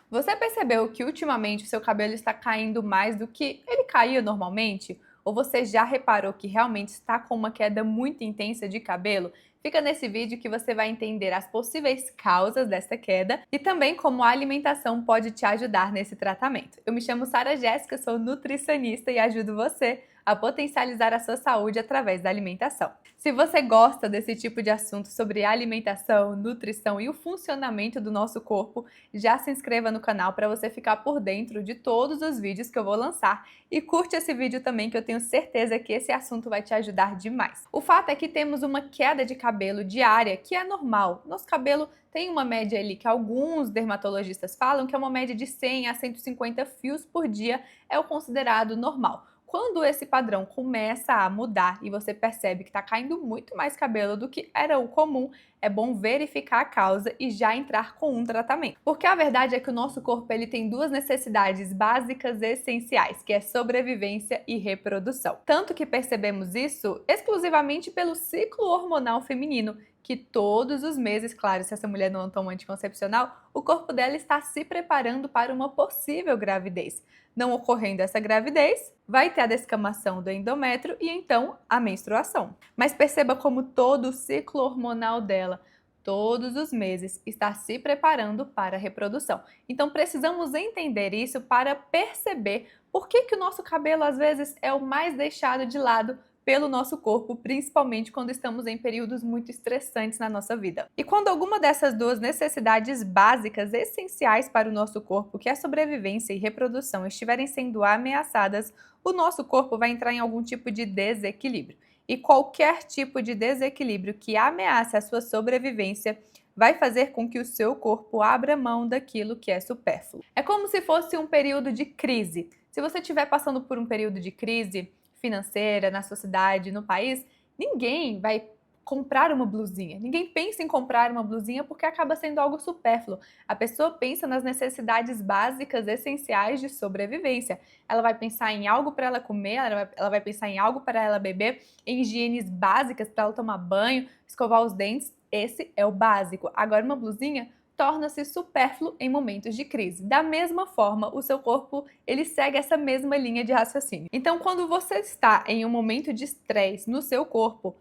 Você percebeu que ultimamente o seu cabelo está caindo mais do que ele caía normalmente? Ou você já reparou que realmente está com uma queda muito intensa de cabelo? Fica nesse vídeo que você vai entender as possíveis causas dessa queda e também como a alimentação pode te ajudar nesse tratamento. Eu me chamo Sara Jéssica, sou nutricionista e ajudo você a potencializar a sua saúde através da alimentação. Se você gosta desse tipo de assunto sobre alimentação, nutrição e o funcionamento do nosso corpo, já se inscreva no canal para você ficar por dentro de todos os vídeos que eu vou lançar e curte esse vídeo também que eu tenho certeza que esse assunto vai te ajudar demais. O fato é que temos uma queda de cabelo diária que é normal. Nosso cabelo tem uma média ali que alguns dermatologistas falam que é uma média de 100 a 150 fios por dia é o considerado normal. Quando esse padrão começa a mudar e você percebe que está caindo muito mais cabelo do que era o comum, é bom verificar a causa e já entrar com um tratamento. Porque a verdade é que o nosso corpo ele tem duas necessidades básicas essenciais, que é sobrevivência e reprodução. Tanto que percebemos isso exclusivamente pelo ciclo hormonal feminino, que todos os meses, claro, se essa mulher não toma anticoncepcional, o corpo dela está se preparando para uma possível gravidez. Não ocorrendo essa gravidez, vai ter a descamação do endométrio e então a menstruação. Mas perceba como todo o ciclo hormonal dela, todos os meses, está se preparando para a reprodução. Então precisamos entender isso para perceber por que o nosso cabelo às vezes é o mais deixado de lado pelo nosso corpo, principalmente quando estamos em períodos muito estressantes na nossa vida. E quando alguma dessas duas necessidades básicas, essenciais para o nosso corpo, que é a sobrevivência e reprodução, estiverem sendo ameaçadas, o nosso corpo vai entrar em algum tipo de desequilíbrio. E qualquer tipo de desequilíbrio que ameace a sua sobrevivência vai fazer com que o seu corpo abra mão daquilo que é supérfluo. É como se fosse um período de crise. Se você estiver passando por um período de crise financeira na sua cidade, no país, ninguém vai comprar uma blusinha. Ninguém pensa em comprar uma blusinha porque acaba sendo algo supérfluo. A pessoa pensa nas necessidades básicas, essenciais de sobrevivência. Ela vai pensar em algo para ela comer, ela vai pensar em algo para ela beber, em higienes básicas para ela tomar banho, escovar os dentes. Esse é o básico. Agora, uma blusinha torna-se supérfluo em momentos de crise. Da mesma forma, o seu corpo ele segue essa mesma linha de raciocínio. Então, quando você está em um momento de estresse no seu corpo,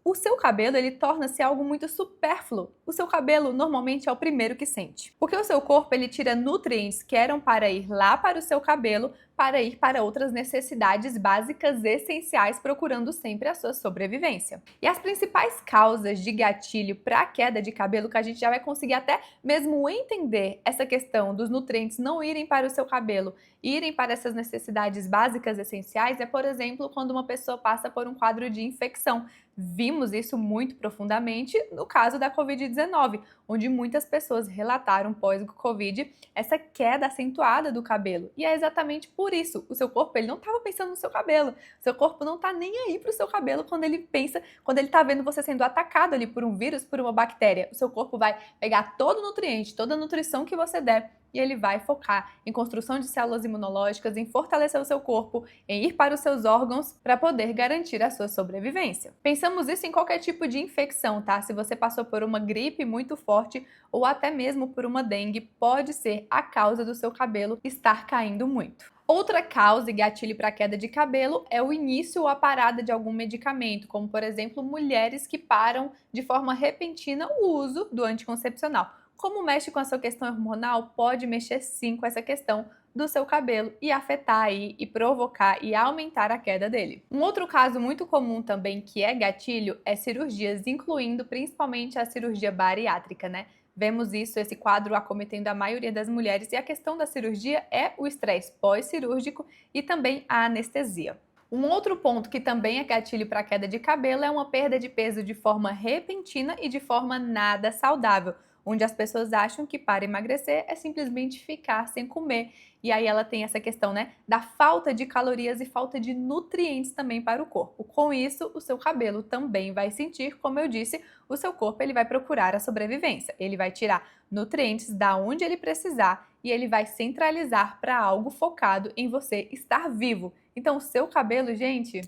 o seu cabelo ele torna-se algo muito supérfluo. O seu cabelo normalmente é o primeiro que sente. Porque o seu corpo ele tira nutrientes que eram para ir lá para o seu cabelo para ir para outras necessidades básicas essenciais, procurando sempre a sua sobrevivência. E as principais causas de gatilho para a queda de cabelo, que a gente já vai conseguir até mesmo entender essa questão dos nutrientes não irem para o seu cabelo, irem para essas necessidades básicas essenciais, é, por exemplo, quando uma pessoa passa por um quadro de infecção. Vimos isso muito profundamente no caso da Covid-19, onde muitas pessoas relataram pós-Covid essa queda acentuada do cabelo. E é exatamente por isso, o seu corpo ele não estava pensando no seu cabelo. O seu corpo não está nem aí para o seu cabelo quando ele pensa, quando ele está vendo você sendo atacado ali por um vírus, por uma bactéria. O seu corpo vai pegar todo o nutriente, toda a nutrição que você der e ele vai focar em construção de células imunológicas, em fortalecer o seu corpo, em ir para os seus órgãos para poder garantir a sua sobrevivência. Pensamos isso em qualquer tipo de infecção, tá? Se você passou por uma gripe muito forte ou até mesmo por uma dengue, pode ser a causa do seu cabelo estar caindo muito. Outra causa e gatilho para a queda de cabelo é o início ou a parada de algum medicamento, como por exemplo mulheres que param de forma repentina o uso do anticoncepcional. Como mexe com a sua questão hormonal, pode mexer sim com essa questão do seu cabelo e afetar aí e provocar e aumentar a queda dele. Um outro caso muito comum também que é gatilho é cirurgias, incluindo principalmente a cirurgia bariátrica, né? Vemos isso, esse quadro acometendo a maioria das mulheres e a questão da cirurgia é o estresse pós-cirúrgico e também a anestesia. Um outro ponto que também é gatilho para a queda de cabelo é uma perda de peso de forma repentina e de forma nada saudável, onde as pessoas acham que para emagrecer é simplesmente ficar sem comer. E aí ela tem essa questão, né, da falta de calorias e falta de nutrientes também para o corpo. Com isso, o seu cabelo também vai sentir, como eu disse, o seu corpo ele vai procurar a sobrevivência. Ele vai tirar nutrientes da onde ele precisar e ele vai centralizar para algo focado em você estar vivo. Então, o seu cabelo, gente,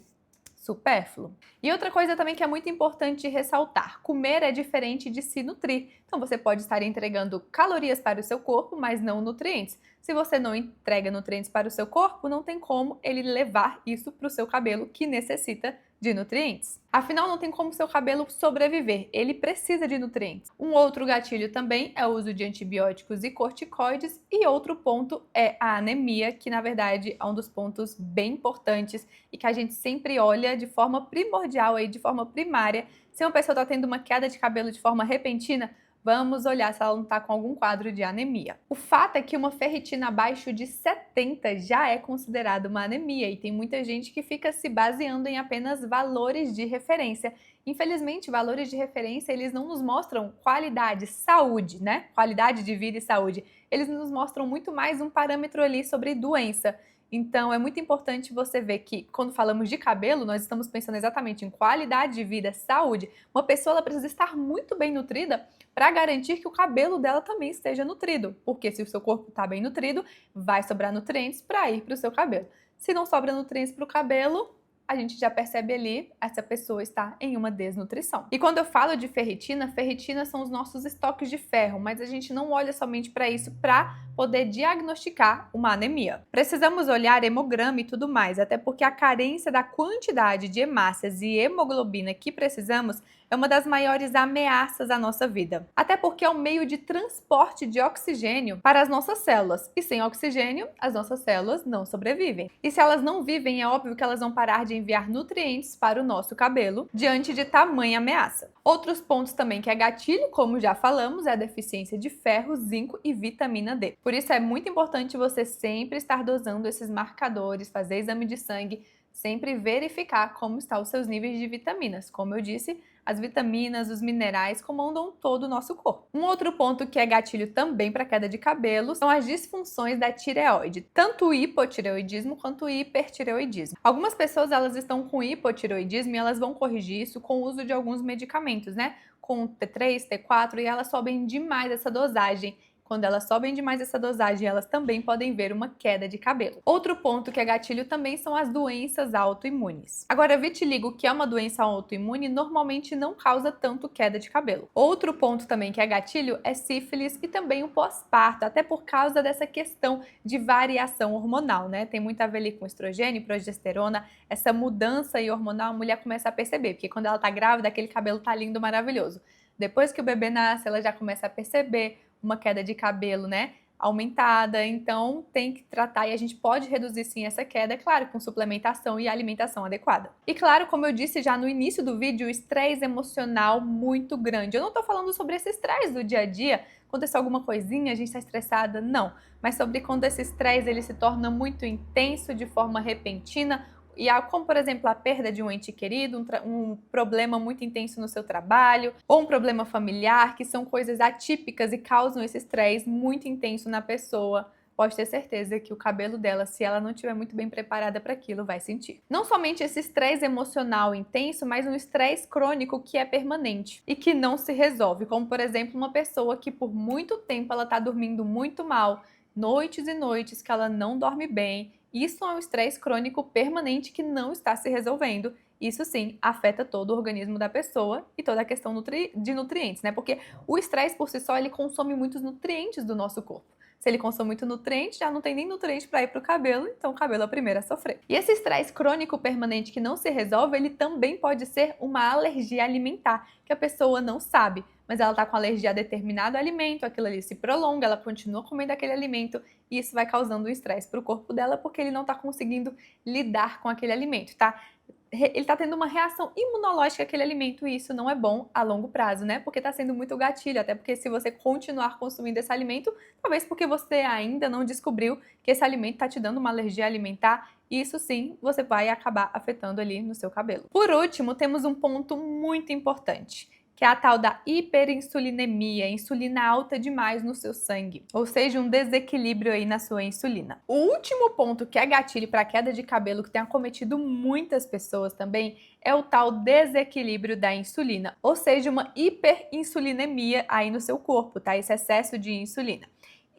supérfluo. E outra coisa também que é muito importante ressaltar: comer é diferente de se nutrir. Então você pode estar entregando calorias para o seu corpo, mas não nutrientes. Se você não entrega nutrientes para o seu corpo, não tem como ele levar isso para o seu cabelo, que necessita de nutrientes. Afinal, não tem como seu cabelo sobreviver, ele precisa de nutrientes. Um outro gatilho também é o uso de antibióticos e corticoides, e outro ponto é a anemia, que na verdade é um dos pontos bem importantes e que a gente sempre olha de forma primordial, aí, de forma primária. Se uma pessoa está tendo uma queda de cabelo de forma repentina, vamos olhar se ela não está com algum quadro de anemia. O fato é que uma ferritina abaixo de 70 já é considerada uma anemia e tem muita gente que fica se baseando em apenas valores de referência. Infelizmente, valores de referência, eles não nos mostram qualidade, saúde, né? Qualidade de vida e saúde. Eles nos mostram muito mais um parâmetro ali sobre doença. Então, é muito importante você ver que, quando falamos de cabelo, nós estamos pensando exatamente em qualidade de vida, saúde. Uma pessoa ela precisa estar muito bem nutrida para garantir que o cabelo dela também esteja nutrido. Porque se o seu corpo está bem nutrido, vai sobrar nutrientes para ir para o seu cabelo. Se não sobra nutrientes para o cabelo, a gente já percebe ali, essa pessoa está em uma desnutrição. E quando eu falo de ferritina, ferritina são os nossos estoques de ferro, mas a gente não olha somente para isso para poder diagnosticar uma anemia. Precisamos olhar hemograma e tudo mais, até porque a carência da quantidade de hemácias e hemoglobina que precisamos é uma das maiores ameaças à nossa vida. Até porque é um meio de transporte de oxigênio para as nossas células. E sem oxigênio, as nossas células não sobrevivem. E se elas não vivem, é óbvio que elas vão parar de enviar nutrientes para o nosso cabelo diante de tamanha ameaça. Outros pontos também que é gatilho, como já falamos, é a deficiência de ferro, zinco e vitamina D. Por isso é muito importante você sempre estar dosando esses marcadores, fazer exame de sangue, sempre verificar como estão os seus níveis de vitaminas. Como eu disse, as vitaminas, os minerais comandam todo o nosso corpo. Um outro ponto que é gatilho também para queda de cabelo são as disfunções da tireoide, tanto o hipotireoidismo quanto o hipertireoidismo. Algumas pessoas elas estão com hipotireoidismo e elas vão corrigir isso com o uso de alguns medicamentos, né? Com T3, T4 e elas sobem demais essa dosagem. Quando elas sobem demais essa dosagem, elas também podem ver uma queda de cabelo. Outro ponto que é gatilho também são as doenças autoimunes. Agora, vitiligo, que é uma doença autoimune, normalmente não causa tanto queda de cabelo. Outro ponto também que é gatilho é sífilis e também o pós-parto, até por causa dessa questão de variação hormonal, né? Tem muito a ver ali com estrogênio, progesterona, essa mudança aí hormonal a mulher começa a perceber, porque quando ela tá grávida, aquele cabelo tá lindo, maravilhoso. Depois que o bebê nasce, ela já começa a perceber uma queda de cabelo, né, aumentada, então tem que tratar e a gente pode reduzir sim essa queda, claro, com suplementação e alimentação adequada. E claro, como eu disse já no início do vídeo, o estresse emocional muito grande. Eu não tô falando sobre esse estresse do dia a dia, aconteceu alguma coisinha, a gente tá estressada, não. Mas sobre quando esse estresse ele se torna muito intenso, de forma repentina, e como, por exemplo, a perda de um ente querido, um problema muito intenso no seu trabalho, ou um problema familiar, que são coisas atípicas e causam esse estresse muito intenso na pessoa, pode ter certeza que o cabelo dela, se ela não estiver muito bem preparada para aquilo, vai sentir. Não somente esse estresse emocional intenso, mas um estresse crônico que é permanente e que não se resolve, como, por exemplo, uma pessoa que por muito tempo ela está dormindo muito mal, noites e noites que ela não dorme bem. Isso é um estresse crônico permanente que não está se resolvendo. Isso sim afeta todo o organismo da pessoa e toda a questão de nutrientes, né? Porque o estresse por si só ele consome muitos nutrientes do nosso corpo. Se ele consome muito nutriente, já não tem nem nutriente para ir para o cabelo, então o cabelo é o primeiro a sofrer. E esse estresse crônico permanente que não se resolve, ele também pode ser uma alergia alimentar, que a pessoa não sabe, mas ela está com alergia a determinado alimento, aquilo ali se prolonga, ela continua comendo aquele alimento e isso vai causando um estresse para o corpo dela porque ele não está conseguindo lidar com aquele alimento, tá? Ele está tendo uma reação imunológica àquele alimento e isso não é bom a longo prazo, né? Porque está sendo muito gatilho, até porque se você continuar consumindo esse alimento, talvez porque você ainda não descobriu que esse alimento está te dando uma alergia alimentar, isso sim, você vai acabar afetando ali no seu cabelo. Por último, temos um ponto muito importante, que é a tal da hiperinsulinemia, insulina alta demais no seu sangue, ou seja, um desequilíbrio aí na sua insulina. O último ponto que é gatilho para queda de cabelo, que tem acometido muitas pessoas também, é o tal desequilíbrio da insulina, ou seja, uma hiperinsulinemia aí no seu corpo, tá? Esse excesso de insulina.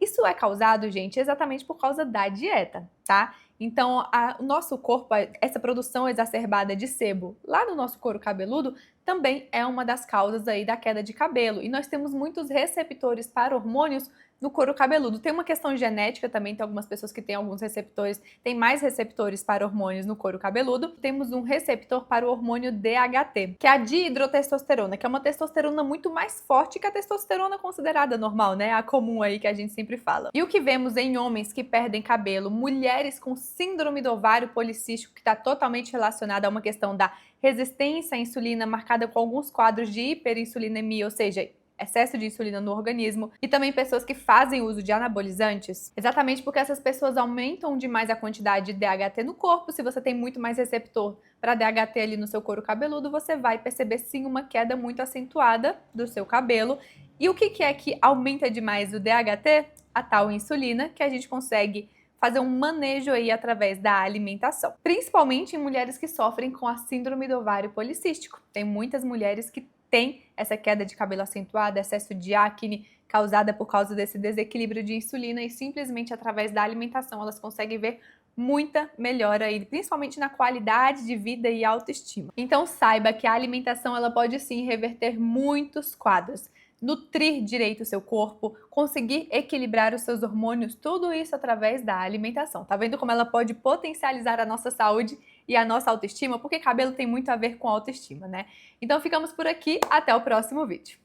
Isso é causado, gente, exatamente por causa da dieta, tá? Então, o nosso corpo, essa produção exacerbada de sebo lá no nosso couro cabeludo também é uma das causas aí da queda de cabelo. E nós temos muitos receptores para hormônios no couro cabeludo. Tem uma questão genética também, tem algumas pessoas que têm alguns receptores, tem mais receptores para hormônios no couro cabeludo. Temos um receptor para o hormônio DHT, que é a dihidrotestosterona, que é uma testosterona muito mais forte que a testosterona considerada normal, né? A comum aí que a gente sempre fala. E o que vemos em homens que perdem cabelo, mulheres com síndrome do ovário policístico, que está totalmente relacionada a uma questão da resistência à insulina, marcada com alguns quadros de hiperinsulinemia, ou seja, excesso de insulina no organismo, e também pessoas que fazem uso de anabolizantes, exatamente porque essas pessoas aumentam demais a quantidade de DHT no corpo. Se você tem muito mais receptor para DHT ali no seu couro cabeludo, você vai perceber sim uma queda muito acentuada do seu cabelo. E o que é que aumenta demais o DHT? A tal insulina, que a gente consegue fazer um manejo aí através da alimentação, principalmente em mulheres que sofrem com a síndrome do ovário policístico. Tem muitas mulheres que têm essa queda de cabelo acentuada, excesso de acne causada por causa desse desequilíbrio de insulina, e simplesmente através da alimentação elas conseguem ver muita melhora aí, principalmente na qualidade de vida e autoestima. Então saiba que a alimentação ela pode sim reverter muitos quadros. Nutrir direito o seu corpo, conseguir equilibrar os seus hormônios, tudo isso através da alimentação. Tá vendo como ela pode potencializar a nossa saúde e a nossa autoestima? Porque cabelo tem muito a ver com autoestima, né? Então ficamos por aqui, até o próximo vídeo.